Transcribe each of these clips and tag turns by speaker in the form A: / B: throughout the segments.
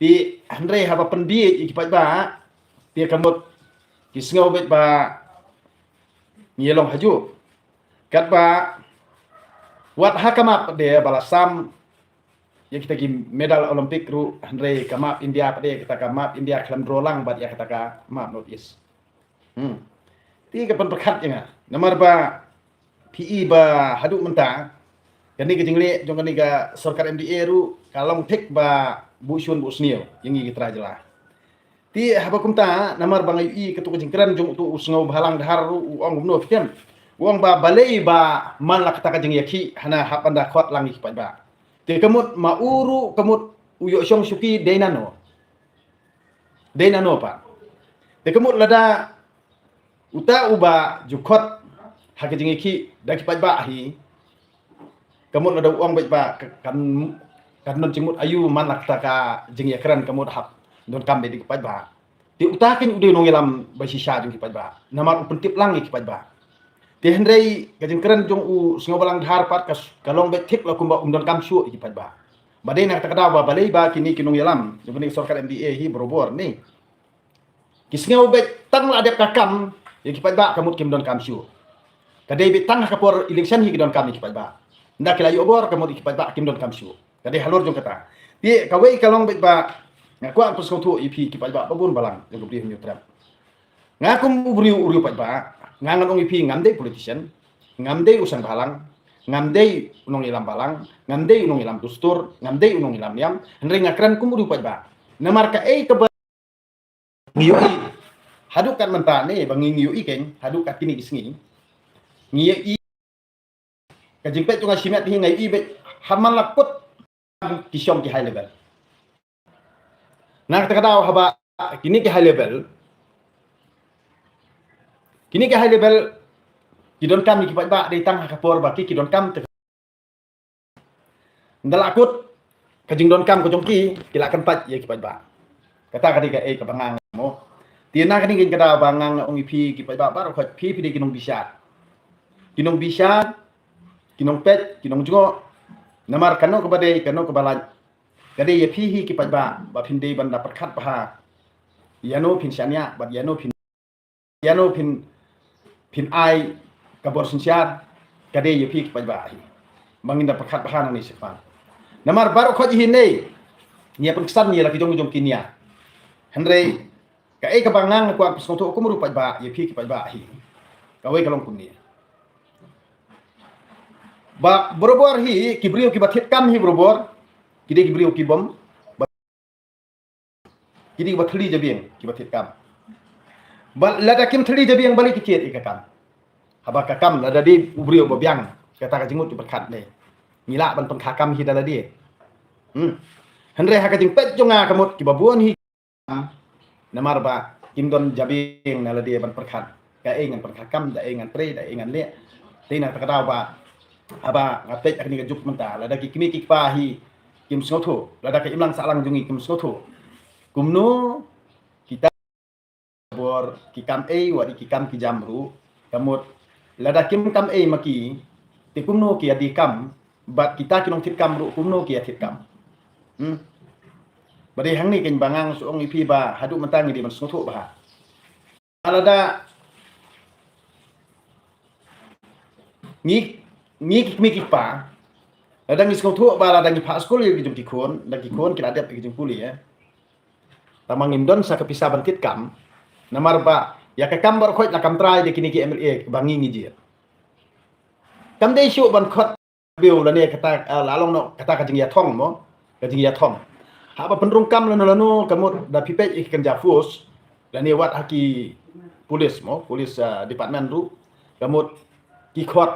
A: ti Andre haba penbi ikipat ba ti kamut kisngau bet ba ngielong haju kat ba wat hakamap de balasam ya kita gi medal olimpik ru Andre kamap India pade kita kamap India klan rolang bat ya kata ka map notice ti kapan perkat ya nomor ba PE ba haduk mentang kani ke jingle jong kani ka sarkar MDA ru kalong tek ba bu syun bu snio yang gi tra jela ti haba kumta namar bangai i ketu jingkran jong tu usngau balang dahar ru ong gumno fitem wong ba balei ba man la kata jing yaki hana hapanda khot lang ipat ba ti kemut mauru kemut uyo syong suki deinano pa ti kemut lada uta uba jukot hak jing yaki dak ipat ba hi kemut lada uang baik ba kan non cimut ayu man la kata ka jing yakran kemut hap don kambe di ipat ba ti uta kin ude nongilam ba shisha jing ipat ba namar upentip lang ipat ba ti hendrei gajing keren jong u singo balang dhar pat kas kalong bet thik la kumba umdon kam su ipat ba badai nak takada ba balei ba kini kinong yalam jong sarkar MDA hi berobor ni kisngau bet tang la adep kakam ipat ba kamut kim don kam su kadai bet tang kapor election hi don kam ipat ba ndak la yobor kamut ipat ba kim don kam su kadai halor jong kata ti kawai kalong bet ba ngaku ang puskau tu IP ipat ba babun balang jong bri hinyo trap ngaku uriu pat ba ngangan ong ipi ngamdei politician ngamdei usang balang ngamdei unong ilam balang ngamdei unong ilam dustur ngamdei unong ilam yam hendrei ngakran kumuru pat ba namar ka ei keba ngiyoi haduk kan mentane bangi ngiyoi keng haduk ka kini isngi ngiyoi ka jingpet tunga simet hi ngai i bet haman lakut kisyom ki high level nak takadaw haba kini ki high level kini ke high level kidon kam ni kipat ba dei tang hakapor ba ki kidon kam ndalakut kajing don kam ko jongki kilakan pat ye kipat ba kata kadi ka ka bangang mo tina kadi ngin kada bangang ong ipi kipat ba bar khot pi de kinong bisat kinong pet kinong jugo namar kano ko bade kano ko balan kadi ye pi hi kipat ba phinde banda perkhat ba yano phin syania ba yano phin ai kabor sinsiar kade ye pik pajba hi manginda pakhat bahan ni sifan namar baru khoj hi nei nia pengsan ni laki jong kinia hendrei ka e kabangang ko pesong to ko muru pajba ye pik pajba hi kawai kalong kunni ba borobor hi kibrio ki bathit kam hi borobor kide kibrio ki bom kide bathli jabing ki bathit kam lada kim thli jabi yang balik kicit ikakam haba kakam lada di ubrio bobyang kata ka jingut berkat ne ngila ban pengkakam hi dala di hendre ha ka jing pet jonga kamut ki babuan hi namar ba kim don jabi yang nala di ban perkat ka ngan pengkakam da ngan pre da ngan le tina takadaw ba aba ngapet akni ka juk menta lada ki kimi ki pa hi kim snotho lada ka imlang salang jungi kim snotho kumno kita bor kikam wadi kikam ki jamru kamut lada kim kam maki te kumno ki adi kam bat kita kinong tit kam ru kumno ki atit kam bade hang ni ken bangang suong ipi ba hadu mentang di man snotho ba alada ni ki pa lada ngi snotho ba lada ngi pa skol ye jum tikon lagi kon kila adep ki jum puli ya tamang indon sa kapisa bantit kam namar ba ya ka kambar khot na kamtrai de kini ki MLA bangi ngiji kam de shu ban khot biu la ne kata lalong no kata ka jing ya thong mo ka jing ya thong ha ba penrung kam la no kamut da pipet ikan jafus la ne wat haki polis department ru kamut ki khot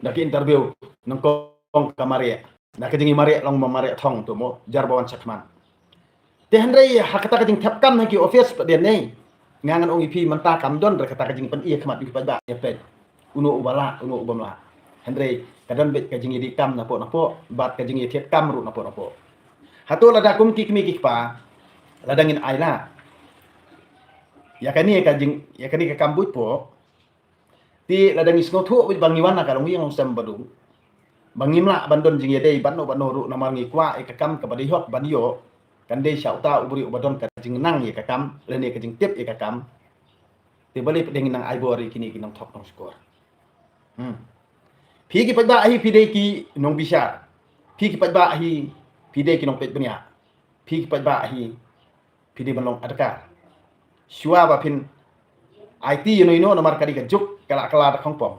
A: da ki interview nang kong kamare na ka jing mare long mare thong to mo jarbawan sakman te handrei hakata ka jing thap kam haki office pa de nei ngangan ong ipi menta kamdon re kata kajing pen iya kemat di pada ya pet uno ubamla hendrei kadon bet kajing di kam napo bat kajing tiet kam ru napo hatu lada kum ki kimi pa ladangin aila ya kani ka kambut po ti ladang isnothu wit bangiwan na kalong yang usam badung bangimla bandon jing yedei banno ru namar ngi kwa ikakam ka badihok banyo kan dei syau ta ubri ubadon ka jing nang ye ka kam lene ka jing tip ye ka kam te bali pedeng nang ivory kini kinang thok nong skor phi ki pajba ahi phi dei ki nong bisa phi ki pajba ahi phi dei ki nong pet benya phi ki pajba ahi phi dei balong adaka shua ba phin IT you know nomar kadi ka juk kala kala da khong pom